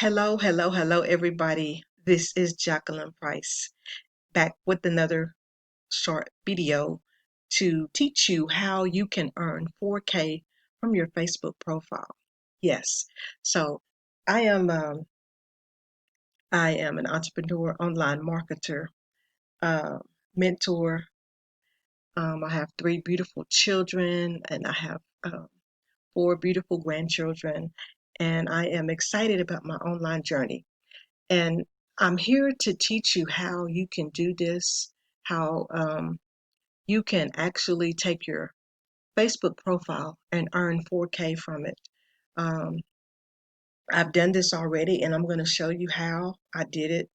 Hello, everybody. This is Jacqueline Price back with another short video to teach you how you can earn 4K from your Facebook profile. Yes, so I am um, I am an entrepreneur, online marketer, uh, mentor. I have three beautiful children, and I have four beautiful grandchildren, and I am excited about my online journey. And I'm here to teach you how you can do this, how you can actually take your Facebook profile and earn 4K from it. Um, I've done this already, and I'm going to show you how I did it.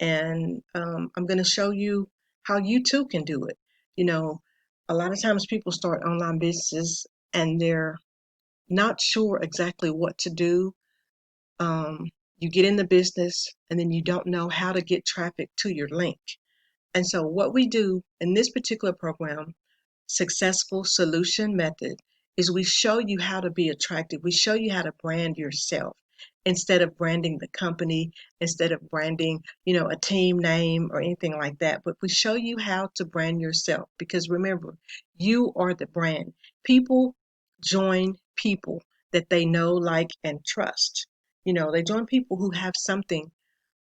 And I'm going to show you how you too can do it. You know, a lot of times people start online businesses and they're not sure exactly what to do. Um, you get in the business and then you don't know how to get traffic to your link. And so what we do in this particular program, Successful Solution Method, is we show you how to be attractive. We show you how to brand yourself instead of branding the company, instead of branding, a team name or anything like that. But we show you how to brand yourself because remember, you are the brand. People join people that they know, like, and trust. They join people who have something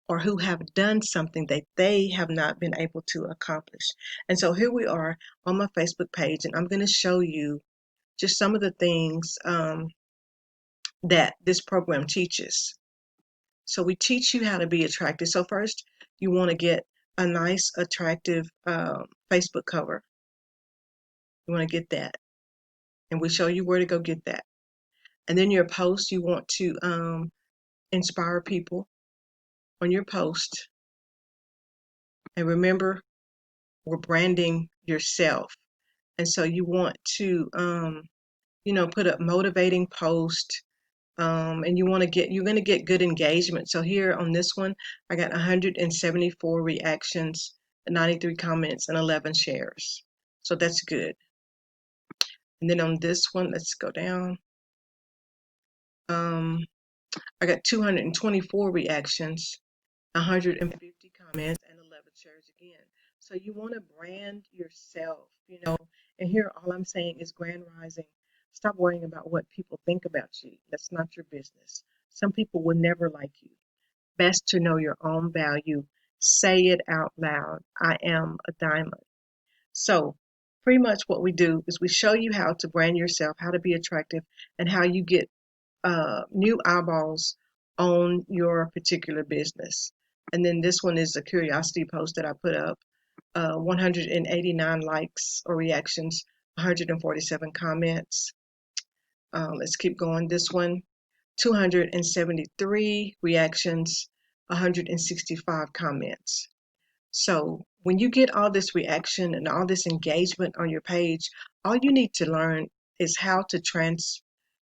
or who have done something that they have not been able to accomplish. And so here we are on my Facebook page, and I'm going to show you just some of the things that this program teaches. So we teach you how to be attractive. So first, you want to get a nice, attractive Facebook cover. You want to get that. And we show you where to go get that. And then your post, you want to inspire people on your post. And remember, we're branding yourself. And so you want to, put up motivating post, and you're going to get good engagement. So here on this one, I got 174 reactions, 93 comments, and 11 shares. So that's good. And then on this one, let's go down. I got 224 reactions, 150 comments, and 11 shares again. So you want to brand yourself. And here all I'm saying is grand rising. Stop worrying about what people think about you. That's not your business. Some people will never like you. Best to know your own value. Say it out loud. I am a diamond. So pretty much what we do is we show you how to brand yourself, how to be attractive, and how you get new eyeballs on your particular business. And then this one is a curiosity post that I put up. 189 likes or reactions, 147 comments. Let's keep going. This one, 273 reactions, 165 comments. So when you get all this reaction and all this engagement on your page, all you need to learn is how to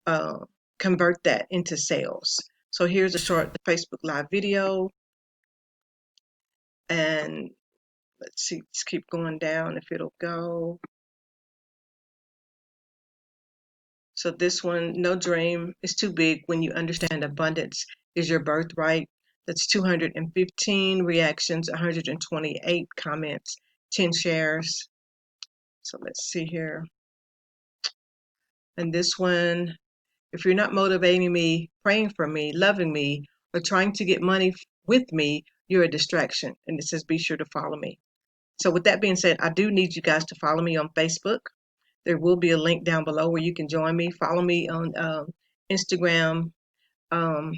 uh, convert that into sales. So here's a short Facebook Live video, and let's see, let's keep going down if it'll go. So this one, no dream is too big when you understand abundance is your birthright. That's 215 reactions, 128 comments, 10 shares. So let's see here. And this one, if you're not motivating me, praying for me, loving me, or trying to get money with me, you're a distraction. And it says, be sure to follow me. So with that being said, I do need you guys to follow me on Facebook. There will be a link down below where you can join me. Follow me on Instagram um,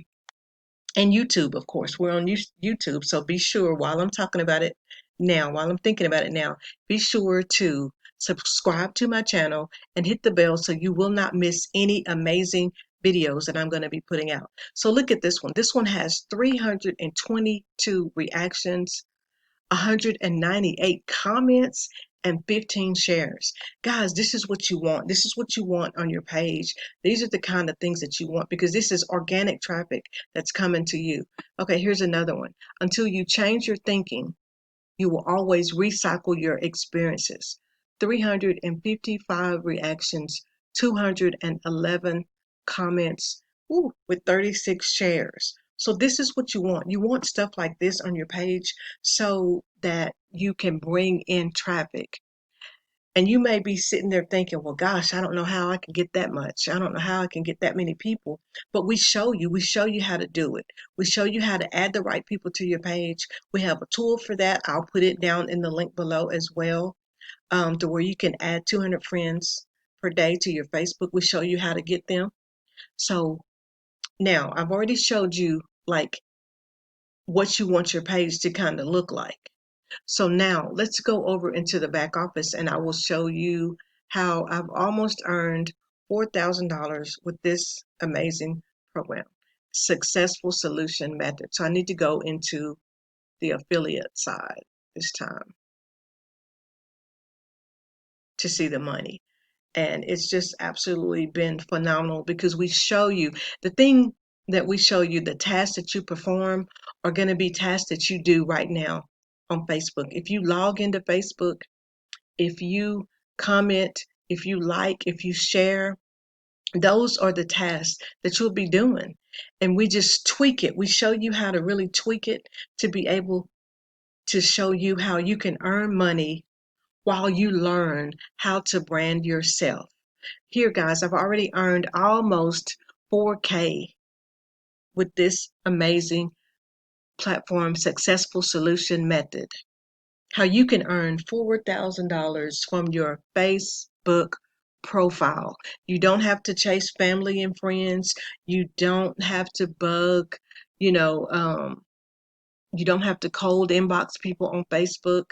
and YouTube, of course. We're on YouTube, so be sure while I'm talking about it now, while I'm thinking about it now, be sure to subscribe to my channel and hit the bell so you will not miss any amazing videos that I'm going to be putting out. So look at this one. This one has 322 reactions, 198 comments, and 15 shares. Guys, this is what you want. This is what you want on your page. These are the kind of things that you want because this is organic traffic that's coming to you. Okay, here's another one. Until you change your thinking, you will always recycle your experiences. 355 reactions, 211 comments, with 36 shares. So this is what you want. You want stuff like this on your page so that you can bring in traffic. And you may be sitting there thinking, well, gosh, I don't know how I can get that much. I don't know how I can get that many people. But we show you how to do it. We show you how to add the right people to your page. We have a tool for that. I'll put it down in the link below as well, to where you can add 200 friends per day to your Facebook. We show you how to get them. So now I've already showed you like what you want your page to kind of look like. So now let's go over into the back office and I will show you how I've almost earned $4,000 with this amazing program, successful solution method. So I need to go into the affiliate side this time to see the money. And it's just absolutely been phenomenal because we show you the thing that we show you, the tasks that you perform are going to be tasks that you do right now on Facebook. If you log into Facebook, if you comment, if you like, if you share, those are the tasks that you'll be doing. And we just tweak it. We show you how to really tweak it to be able to show you how you can earn money while you learn how to brand yourself. Here, guys, I've already earned almost 4K with this amazing platform successful solution method. How you can earn $4,000 from your Facebook profile. You don't have to chase family and friends. You don't have to bug, you know, you don't have to cold inbox people on Facebook.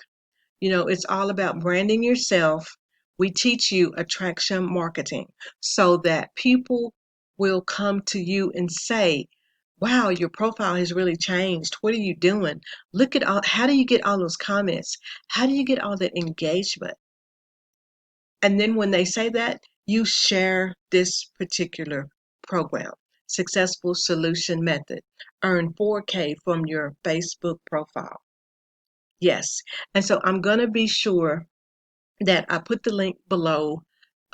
It's all about branding yourself. We teach you attraction marketing so that people will come to you and say, wow, your profile has really changed. What are you doing? Look at how do you get all those comments? How do you get all that engagement? And then when they say that, you share this particular program, Successful Solution Method. Earn 4K from your Facebook profile. Yes. And so I'm going to be sure that I put the link below.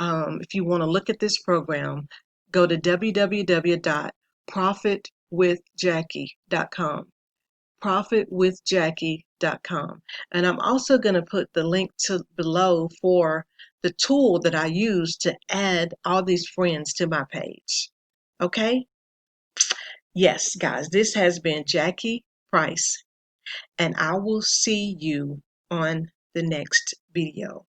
If you want to look at this program, go to www.profitwithjackie.com, profitwithjackie.com. And I'm also going to put the link to below for the tool that I use to add all these friends to my page. Okay? Yes, guys, this has been Jackie Price, and I will see you on the next video.